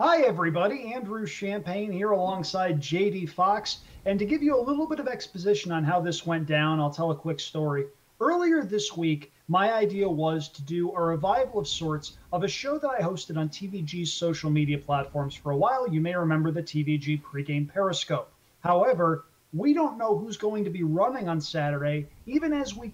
Hi, everybody. Andrew Champagne here alongside JD Fox. And to give you a little bit of exposition on how this went down, I'll tell a quick story. Earlier this week, my idea was to do a revival of sorts of a show that I hosted on TVG's social media platforms for a while. You may remember the TVG pregame Periscope. However, we don't know who's going to be running on Saturday, even as we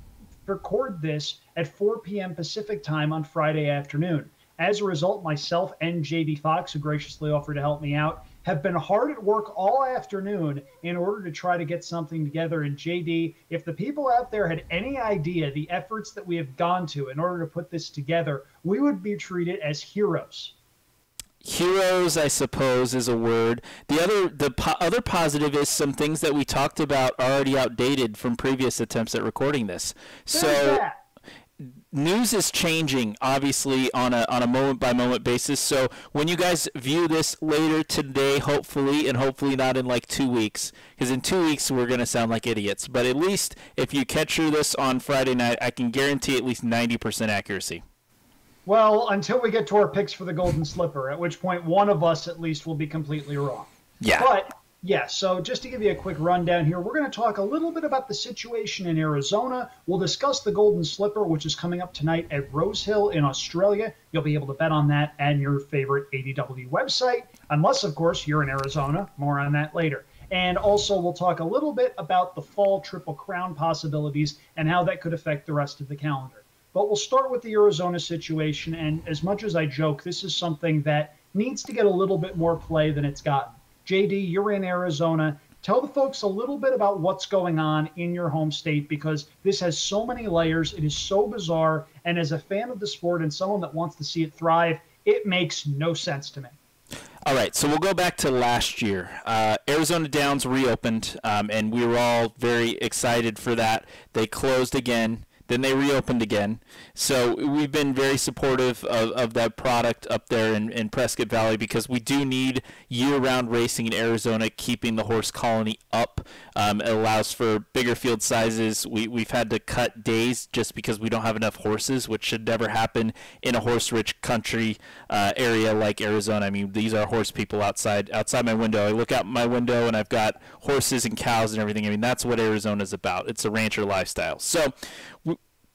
record this at 4 p.m. Pacific time on Friday afternoon. As a result, myself and JD Fox, who graciously offered to help me out, have been hard at work all afternoon in order to try to get something together. And JD, if the people out there had any idea the efforts that we have gone to in order to put this together, we would be treated as heroes. Heroes, I suppose, is a word. The other positive is some things that we talked about are already outdated from previous attempts at recording this. There's So that. news is changing, obviously, on a moment by moment basis. So when you guys view this later today, hopefully, and hopefully not in like 2 weeks, because in 2 weeks we're gonna sound like idiots. But at least if you capture this on Friday night, I can guarantee at least 90% accuracy. Well, until we get to our picks for the Golden Slipper, at which point one of us at least will be completely wrong. Yeah. But yeah, so just to give you a quick rundown here, we're going to talk a little bit about the situation in Arizona. We'll discuss the Golden Slipper, which is coming up tonight at Rose Hill in Australia. You'll be able to bet on that and your favorite ADW website, unless, of course, you're in Arizona. More on that later. And also, we'll talk a little bit about the fall Triple Crown possibilities and how that could affect the rest of the calendar. But we'll start with the Arizona situation. And as much as I joke, this is something that needs to get a little bit more play than it's gotten. JD, you're in Arizona. Tell the folks a little bit about what's going on in your home state, because this has so many layers. It is so bizarre. And as a fan of the sport and someone that wants to see it thrive, it makes no sense to me. All right, so we'll go back to last year. Arizona Downs reopened, and we were all very excited for that. They closed again. Then they reopened again. So we've been very supportive of that product up there in Prescott Valley, because we do need year-round racing in Arizona, keeping the horse colony up. It allows for bigger field sizes. We've had to cut days just because we don't have enough horses, which should never happen in a horse-rich country area like Arizona. I mean, these are horse people outside my window. I look out my window and I've got horses and cows and everything. I mean, that's what Arizona's about. It's a rancher lifestyle. So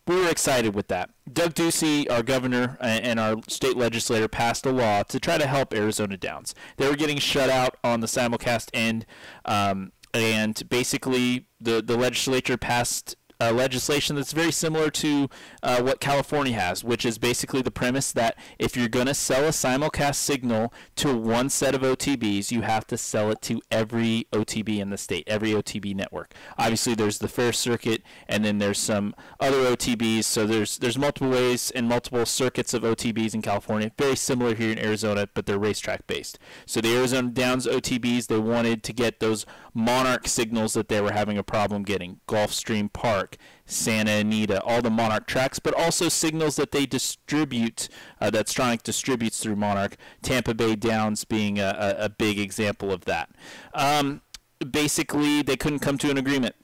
we were excited with that. Doug Ducey, our governor and our state legislator, passed a law to try to help Arizona Downs. They were getting shut out on the simulcast end, and basically the legislature passed legislation that's very similar to what California has, which is basically the premise that if you're going to sell a simulcast signal to one set of OTBs, you have to sell it to every OTB in the state, every OTB network. Obviously, there's the Fair Circuit, and then there's some other OTBs, so there's multiple ways and multiple circuits of OTBs in California, very similar here in Arizona, but they're racetrack-based. So the Arizona Downs OTBs, they wanted to get those Monarch signals that they were having a problem getting, Gulfstream Park, Santa Anita, all the Monarch tracks, but also signals that they distribute, that Stronach distributes through Monarch, Tampa Bay Downs being a big example of that. Basically, they couldn't come to an agreement.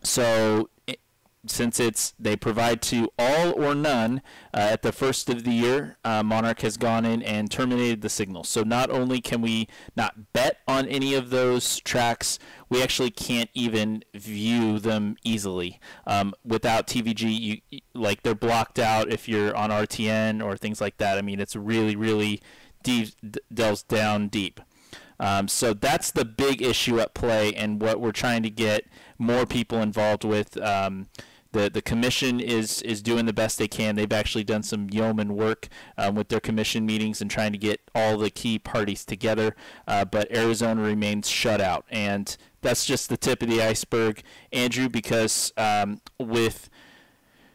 So since they provide to all or none at the first of the year, Monarch has gone in and terminated the signal. So not only can we not bet on any of those tracks, we actually can't even view them easily. Without TVG, like they're blocked out if you're on RTN or things like that. I mean, it's really, really deep, delves down deep. So that's the big issue at play, and what we're trying to get more people involved with. The commission is doing the best they can. They've actually done some yeoman work with their commission meetings and trying to get all the key parties together, but Arizona remains shut out, and that's just the tip of the iceberg, Andrew, because with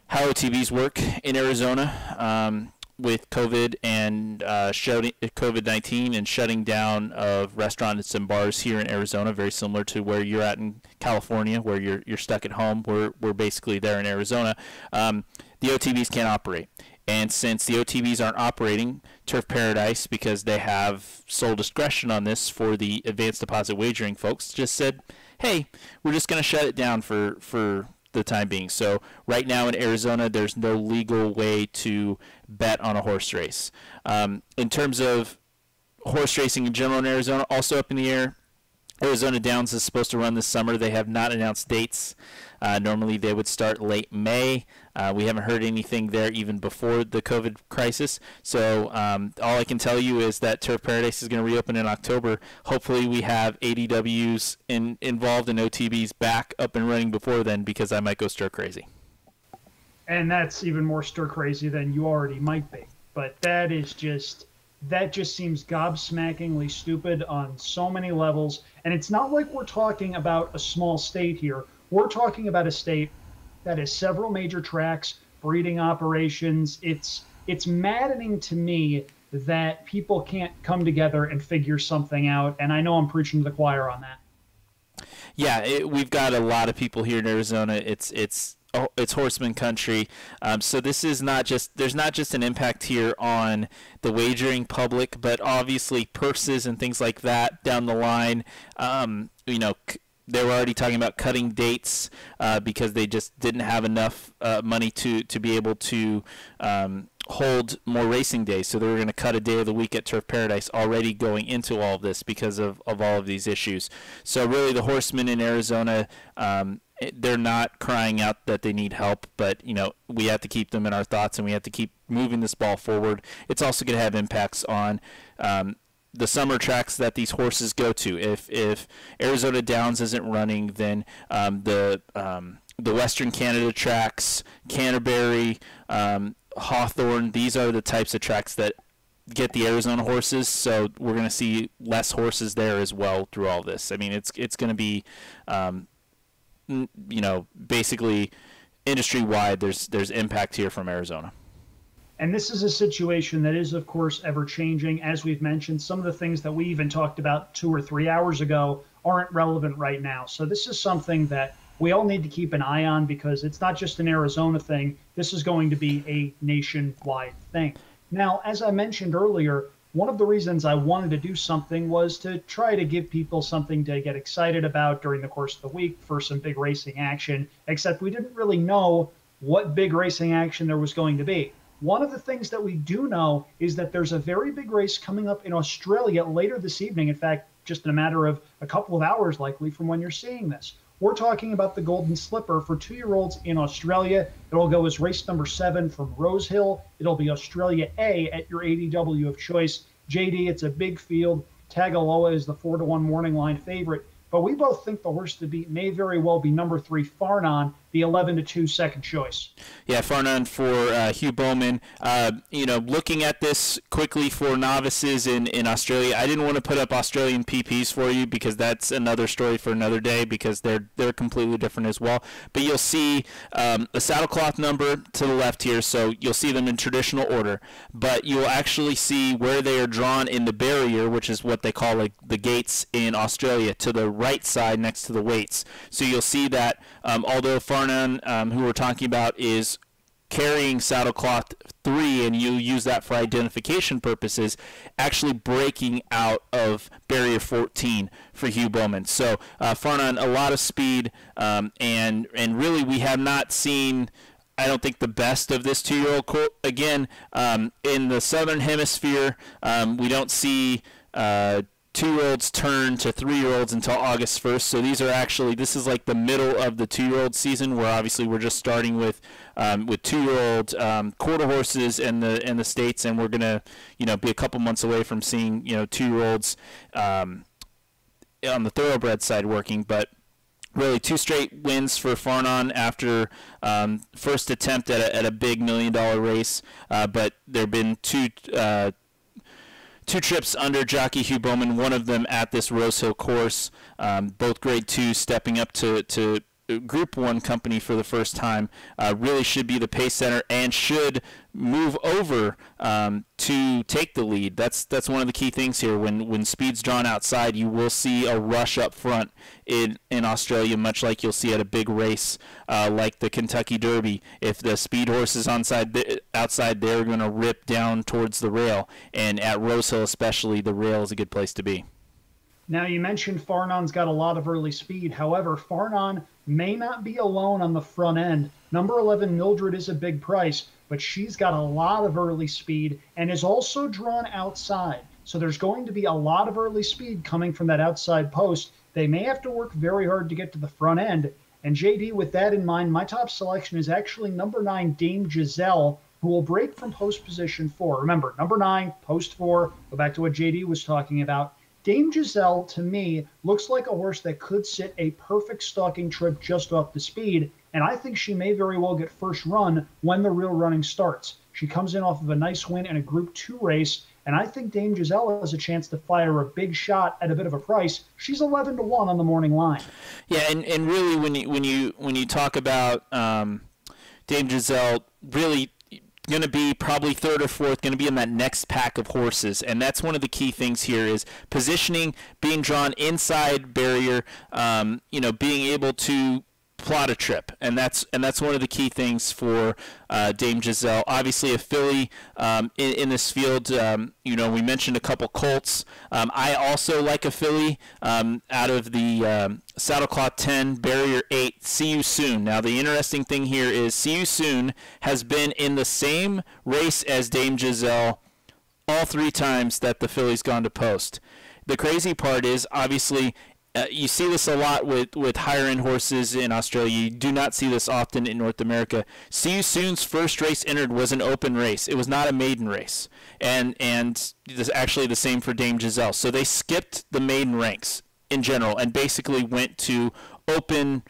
how OTBs work in Arizona, with COVID and COVID-19 and shutting down of restaurants and bars here in Arizona, very similar to where you're at in California, where you're stuck at home. We're basically there in Arizona. The OTBs can't operate. And since the OTBs aren't operating, Turf Paradise, because they have sole discretion on this for the advanced deposit wagering folks, just said, hey, we're just going to shut it down for the time being. So right now in Arizona, there's no legal way to bet on a horse race. In terms of horse racing in general in Arizona also up in the air. Arizona Downs is supposed to run this summer. They have not announced dates. Normally they would start late May. We haven't heard anything there even before the COVID crisis. So all I can tell you is that Turf Paradise is going to reopen in October. Hopefully we have ADWs involved in OTBs back up and running before then, because I might go stir crazy. And that's even more stir crazy than you already might be. But that just seems gobsmackingly stupid on so many levels. And it's not like we're talking about a small state here. We're talking about a state that has several major tracks, breeding operations. It's maddening to me that people can't come together and figure something out. And I know I'm preaching to the choir on that. Yeah, we've got a lot of people here in Arizona. It's horseman country. So this is there's not just an impact here on the wagering public, but obviously purses and things like that down the line. They were already talking about cutting dates because they just didn't have enough money to be able to hold more racing days. So they were going to cut a day of the week at Turf Paradise already going into all of this because of all of these issues. So really the horsemen in Arizona, they're not crying out that they need help, but we have to keep them in our thoughts, and we have to keep moving this ball forward. It's also going to have impacts on the summer tracks that these horses go to. If Arizona Downs isn't running, then the Western Canada tracks, Canterbury, Hawthorne, these are the types of tracks that get the Arizona horses. So we're going to see less horses there as well through all this. I mean, it's going to be basically industry-wide, there's impact here from Arizona. And this is a situation that is, of course, ever-changing. As we've mentioned, some of the things that we even talked about 2 or 3 hours ago aren't relevant right now. So this is something that we all need to keep an eye on, because it's not just an Arizona thing. This is going to be a nationwide thing. Now, as I mentioned earlier, one of the reasons I wanted to do something was to try to give people something to get excited about during the course of the week for some big racing action, except we didn't really know what big racing action there was going to be. One of the things that we do know is that there's a very big race coming up in Australia later this evening. In fact, just in a matter of a couple of hours likely from when you're seeing this. We're talking about the Golden Slipper for 2-year-olds in Australia. It'll go as race number 7 from Rosehill. It'll be Australia A at your ADW of choice. JD, it's a big field. Tagaloa is the 4-1 morning line favorite. But we both think the horse to beat may very well be number 3, Farnon, the 11-2 second choice. Yeah, Farnon for Hugh Bowman. Looking at this quickly for novices in Australia, I didn't want to put up Australian PPs for you because that's another story for another day, because they're completely different as well. But you'll see a saddlecloth number to the left here, so you'll see them in traditional order. But you'll actually see where they are drawn in the barrier, which is what they call like the gates in Australia, to the right side next to the weights. So you'll see that although Farnon, who we're talking about, is carrying saddlecloth 3, and you use that for identification purposes, actually breaking out of barrier 14 for Hugh Bowman. So Farnon, a lot of speed, and really we have not seen, I don't think, the best of this 2-year-old colt. Again, in the Southern Hemisphere, we don't see 2-year-olds turn to 3-year-olds until August 1st. So this is like the middle of the 2-year-old season, where obviously we're just starting with 2-year-old quarter horses in the States, and we're gonna be a couple months away from seeing 2-year-olds on the thoroughbred side working. But really 2 straight wins for Farnon after first attempt at a big $1 million race, but there have been two trips under jockey Hugh Bowman, one of them at this Rosehill course, both grade 2, stepping up to Group 1 company for the first time. Really should be the pace center and should move over to take the lead. That's one of the key things here. When speed's drawn outside, you will see a rush up front in Australia, much like you'll see at a big race like the Kentucky Derby. If the speed horse is outside, they're going to rip down towards the rail, and at Rosehill especially, the rail is a good place to be. Now, you mentioned Farnon's got a lot of early speed. However, Farnon may not be alone on the front end. Number 11, Mildred, is a big price, but she's got a lot of early speed and is also drawn outside. So there's going to be a lot of early speed coming from that outside post. They may have to work very hard to get to the front end. And JD, with that in mind, my top selection is actually number 9, Dame Giselle, who will break from post position 4. Remember, number 9, post 4. Go back to what JD was talking about. Dame Giselle, to me, looks like a horse that could sit a perfect stalking trip just off the speed, and I think she may very well get first run when the real running starts. She comes in off of a nice win in a Group 2 race, and I think Dame Giselle has a chance to fire a big shot at a bit of a price. She's 11-1 on the morning line. Yeah, and really when you talk about Dame Giselle, really going to be probably third or fourth, going to be in that next pack of horses, and that's one of the key things here is positioning, being drawn inside barrier, being able to plot a trip, and that's one of the key things for Dame Giselle. Obviously, a filly in this field. We mentioned a couple colts. I also like a filly out of the Saddle Cloth 10, Barrier 8, See You Soon. Now, the interesting thing here is See You Soon has been in the same race as Dame Giselle all 3 times that the filly's gone to post. The crazy part is, obviously, you see this a lot with higher-end horses in Australia. You do not see this often in North America. See You Soon's first race entered was an open race. It was not a maiden race. And this actually the same for Dame Giselle. So they skipped the maiden ranks in general and basically went to open,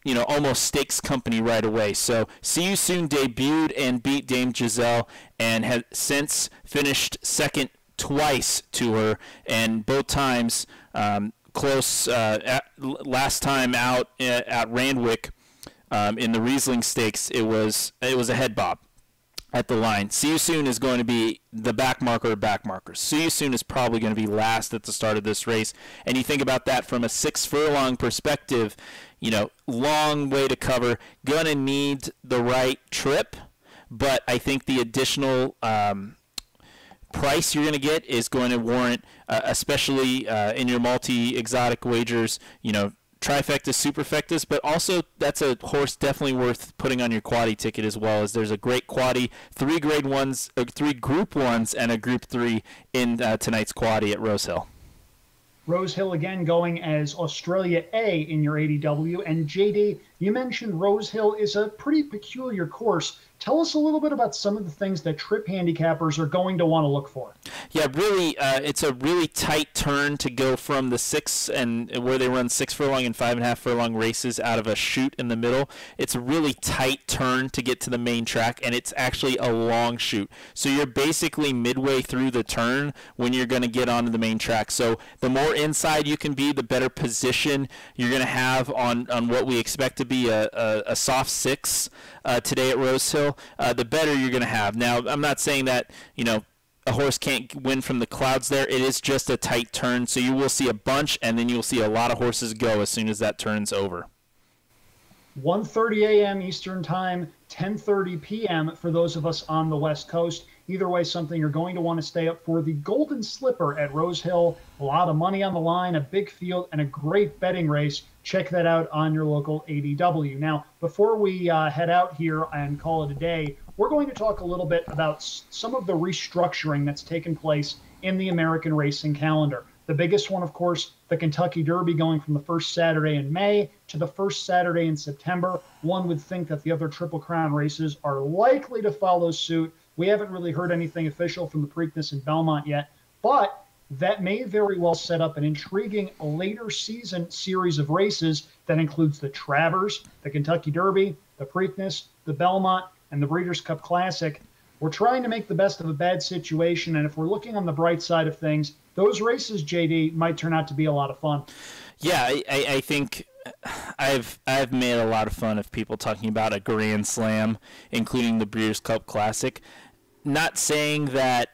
almost stakes company right away. So See You Soon debuted and beat Dame Giselle and has since finished second twice to her, and both times close. Last time out at Randwick in the Riesling Stakes, it was a head bob at the line. See You Soon is going to be the back marker of back markers. See You Soon is probably going to be last at the start of this race, and you think about that from a 6 furlong perspective, long way to cover, gonna need the right trip, but I think the additional price you're going to get is going to warrant, especially in your multi-exotic wagers, trifectas, superfectas, but also that's a horse definitely worth putting on your quaddy ticket as well, as there's a great quaddy, 3 grade 1s, 3 group 1s, and a group 3 in tonight's quaddy at Rose Hill. Rose Hill again going as Australia A in your ADW. And JD, you mentioned Rose Hill is a pretty peculiar course. Tell us a little bit about some of the things that trip handicappers are going to want to look for. Yeah, really, it's a really tight turn to go from the 6 and where they run 6 furlong and 5.5 furlong races out of a chute in the middle. It's a really tight turn to get to the main track, and it's actually a long chute. So you're basically midway through the turn when you're going to get onto the main track. So the more inside you can be, the better position you're going to have on what we expect to be a soft 6 today at Rose Hill. The better you're going to have. Now, I'm not saying that, a horse can't win from the clouds there. It is just a tight turn, so you will see a bunch, and then you'll see a lot of horses go as soon as that turn's over. 1:30 a.m. Eastern Time, 10:30 p.m. for those of us on the West Coast. Either way, something you're going to want to stay up for. The Golden Slipper at Rose Hill. A lot of money on the line, a big field, and a great betting race. Check that out on your local ADW. Now, before we head out here and call it a day, we're going to talk a little bit about some of the restructuring that's taken place in the American racing calendar. The biggest one, of course, the Kentucky Derby, going from the first Saturday in May to the first Saturday in September. One would think that the other Triple Crown races are likely to follow suit. We haven't really heard anything official from the Preakness and Belmont yet, but that may very well set up an intriguing later season series of races that includes the Travers, the Kentucky Derby, the Preakness, the Belmont, and the Breeders' Cup Classic. We're trying to make the best of a bad situation, and if we're looking on the bright side of things, those races, JD, might turn out to be a lot of fun. Yeah, I think I've made a lot of fun of people talking about a Grand Slam, including the Breeders' Cup Classic. Not saying that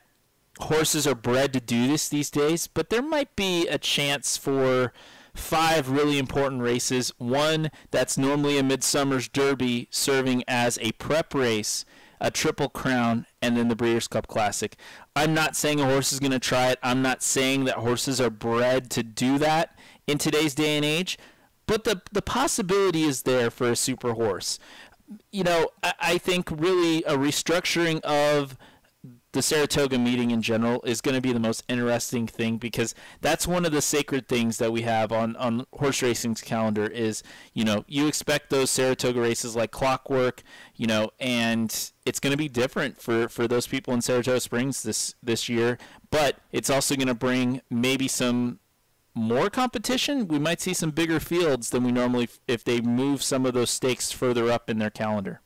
horses are bred to do this these days, but there might be a chance for 5 really important races. One that's normally a Midsummer's Derby serving as a prep race, a Triple Crown, and then the Breeders' Cup Classic. I'm not saying a horse is going to try it. I'm not saying that horses are bred to do that in today's day and age, but the possibility is there for a super horse. I think really a restructuring of the Saratoga meeting in general is going to be the most interesting thing, because that's one of the sacred things that we have on horse racing's calendar is, you expect those Saratoga races like clockwork, and it's going to be different for those people in Saratoga Springs this year, but it's also going to bring maybe some more competition. We might see some bigger fields than we normally if they move some of those stakes further up in their calendar.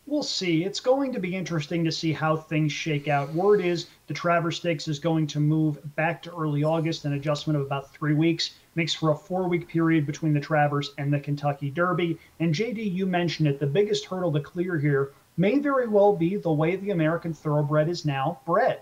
We'll see. It's going to be interesting to see how things shake out. Word is the Travers Stakes is going to move back to early August, an adjustment of about 3 weeks. Makes for a 4-week period between the Travers and the Kentucky Derby. And JD, you mentioned it, the biggest hurdle to clear here may very well be the way the American Thoroughbred is now bred.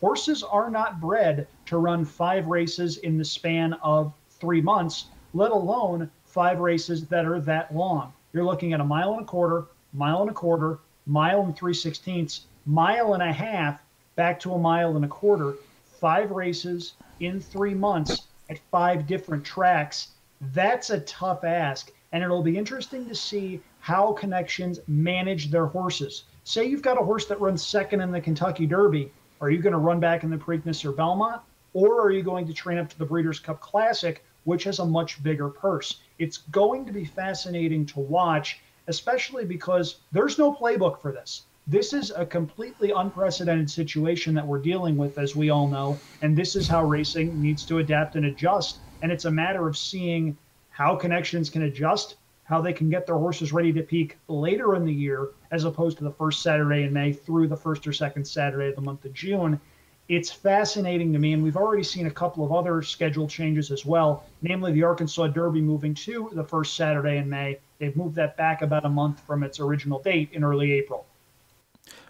Horses are not bred to run 5 races in the span of 3 months, let alone 5 races that are that long. You're looking at a mile and a quarter, mile and a quarter, mile and 3/16, mile and a half, back to a mile and a quarter, 5 races in 3 months at 5 different tracks. That's a tough ask, and it'll be interesting to see how Connections manage their horses. Say you've got a horse that runs second in the Kentucky Derby. Are you going to run back in the Preakness or Belmont, or are you going to train up to the Breeders' Cup Classic, which has a much bigger purse? It's going to be fascinating to watch, especially because there's no playbook for this. This is a completely unprecedented situation that we're dealing with, as we all know, and this is how racing needs to adapt and adjust. And it's a matter of seeing how Connections can adjust, how they can get their horses ready to peak later in the year, as opposed to the first Saturday in May through the first or second Saturday of the month of June. It's fascinating to me, and we've already seen a couple of other schedule changes as well, namely the Arkansas Derby moving to the first Saturday in May. They've moved that back about a month from its original date in early April.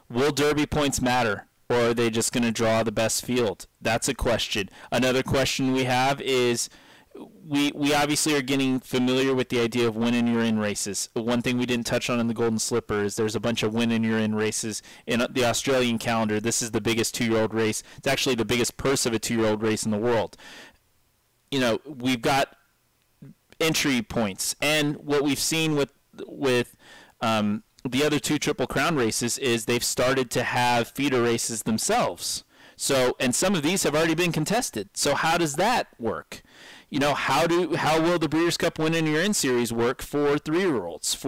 Will Derby points matter, or are they just going to draw the best field? That's a question. Another question we have is we obviously are getting familiar with the idea of win and you're in races. One thing we didn't touch on in the Golden Slipper is there's a bunch of win and you're in races in the Australian calendar. This is the biggest 2-year-old race. It's actually the biggest purse of a 2-year-old race in the world. We've got entry points, and what we've seen with the other 2 Triple Crown races is they've started to have feeder races themselves. So, and some of these have already been contested. So how does that work? How will the Breeders' Cup Win and You're In series work for 3-year-olds?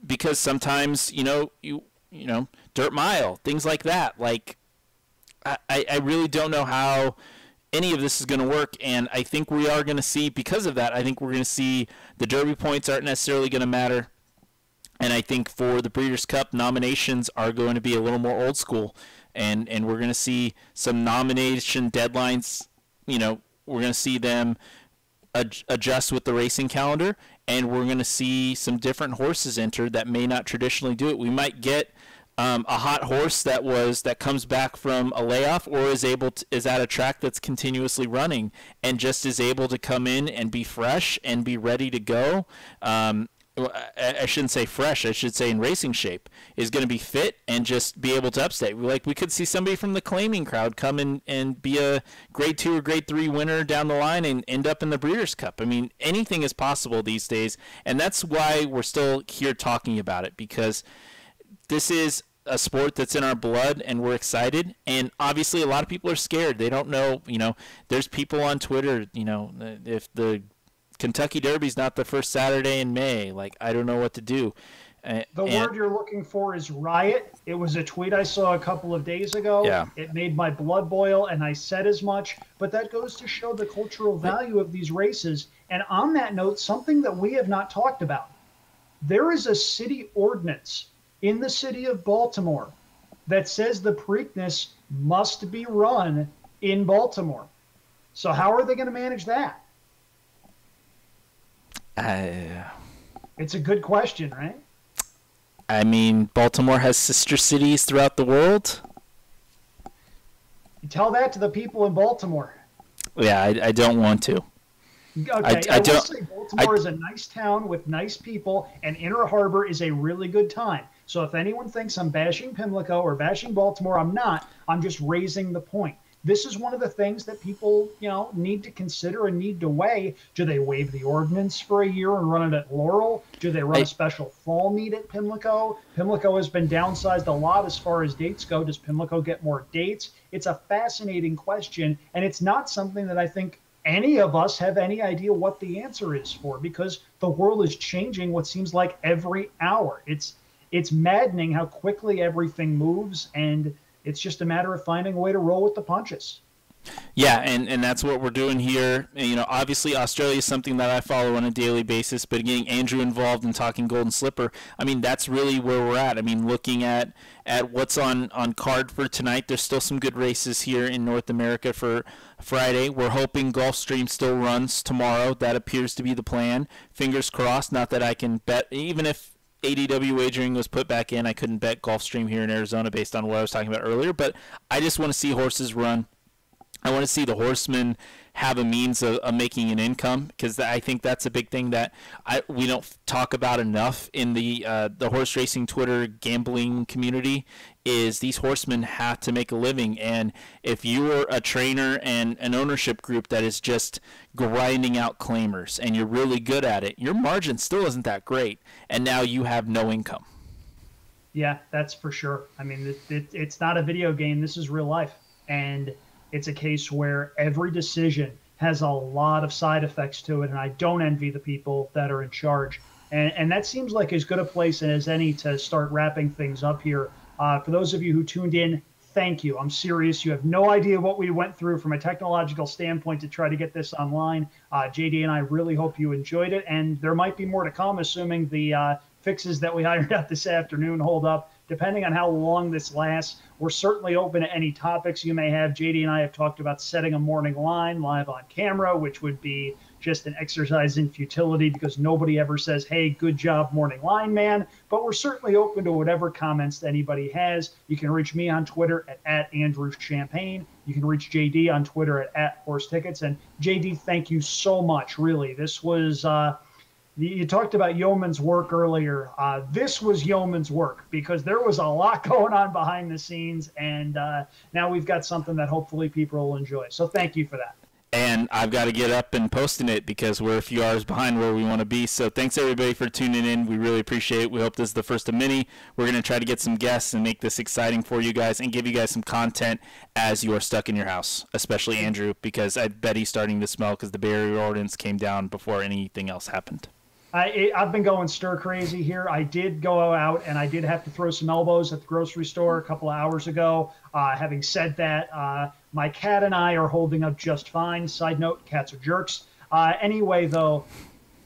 Because sometimes, dirt mile, things like that. Like, I really don't know how any of this is going to work, and I think we are going to see, because of that, I think we're going to see the Derby points aren't necessarily going to matter. And I think for the Breeders' Cup, nominations are going to be a little more old school, and we're going to see some nomination deadlines. We're going to see them adjust with the racing calendar, and we're going to see some different horses enter that may not traditionally do it. We might get a hot horse that comes back from a layoff, or is at a track that's continuously running and just is able to come in and be fresh and be ready to go. I shouldn't say fresh, I should say in racing shape, is going to be fit and just be able to upstate. We could see somebody from the claiming crowd come in and be a grade 2 or grade 3 winner down the line and end up in the Breeders' Cup. I mean, anything is possible these days, and that's why we're still here talking about it, because this is a sport that's in our blood and we're excited. And obviously a lot of people are scared. They don't know, there's people on Twitter, if the Kentucky Derby's not the first Saturday in May, I don't know what to do. Word you're looking for is riot. It was a tweet I saw a couple of days ago. Yeah. It made my blood boil, and I said as much. But that goes to show the cultural value of these races. And on that note, something that we have not talked about. There is a city ordinance in the city of Baltimore that says the Preakness must be run in Baltimore. So how are they going to manage that? It's a good question, right? I mean, Baltimore has sister cities throughout the world. You tell that to the people in Baltimore. Yeah, I don't want to. Okay, I will say Baltimore is a nice town with nice people, and Inner Harbor is a really good time. So if anyone thinks I'm bashing Pimlico or bashing Baltimore, I'm not. I'm just raising the point. this is one of the things that people, need to consider and need to weigh. Do they waive the ordinance for a year and run it at Laurel? Do they run a special fall meet at Pimlico? Pimlico has been downsized a lot as far as dates go. Does Pimlico get more dates? It's a fascinating question, and it's not something that I think any of us have any idea what the answer is for, because the world is changing what seems like every hour. It's maddening how quickly everything moves, and it's just a matter of finding a way to roll with the punches. Yeah, and that's what we're doing here. And, obviously Australia is something that I follow on a daily basis, but getting Andrew involved in talking Golden Slipper, I mean, that's really where we're at. I mean, looking at what's on card for tonight, there's still some good races here in North America for Friday. We're hoping Gulfstream still runs tomorrow. That appears to be the plan. Fingers crossed, not that I can bet, even if ADW wagering was put back in, I couldn't bet Gulfstream here in Arizona based on what I was talking about earlier, but I just want to see horses run. I want to see the horsemen have a means of making an income, because I think that's a big thing that we don't talk about enough in the horse racing Twitter gambling community, is these horsemen have to make a living. And if you're a trainer and an ownership group that is just grinding out claimers and you're really good at it, your margin still isn't that great, and now you have no income. Yeah, that's for sure. I mean, it's not a video game. This is real life. And it's a case where every decision has a lot of side effects to it, and I don't envy the people that are in charge. And that seems like as good a place as any to start wrapping things up here. For those of you who tuned in, thank you. I'm serious. You have no idea what we went through from a technological standpoint to try to get this online. JD and I really hope you enjoyed it, and there might be more to come, assuming the fixes that we ironed out this afternoon hold up. Depending on how long this lasts, we're certainly open to any topics you may have. JD and I have talked about setting a morning line live on camera, which would be just an exercise in futility because nobody ever says, hey, good job, morning line man. But we're certainly open to whatever comments anybody has. You can reach me on Twitter at Andrew Champagne. You can reach JD on Twitter at Horse Tickets. And JD, thank you so much. Really, this was you talked about yeoman's work earlier. This was yeoman's work because there was a lot going on behind the scenes, and now we've got something that hopefully people will enjoy. So thank you for that. And I've got to get up and posting it because we're a few hours behind where we want to be. So thanks everybody for tuning in. We really appreciate it. We hope this is the first of many. We're going to try to get some guests and make this exciting for you guys and give you guys some content as you are stuck in your house, especially Andrew, because I bet he's starting to smell because the barrier ordinance came down before anything else happened. I've been going stir crazy here. I did go out and I did have to throw some elbows at the grocery store a couple of hours ago. Having said that, my cat and I are holding up just fine. Side note, cats are jerks. Anyway, though,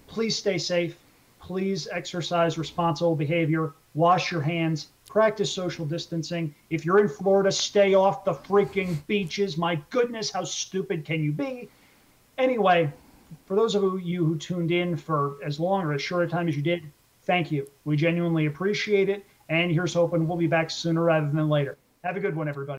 please stay safe. Please exercise responsible behavior. Wash your hands. Practice social distancing. If you're in Florida, stay off the freaking beaches. My goodness, how stupid can you be? Anyway, for those of you who tuned in for as long or as short a time as you did, thank you. We genuinely appreciate it. And here's hoping we'll be back sooner rather than later. Have a good one, everybody.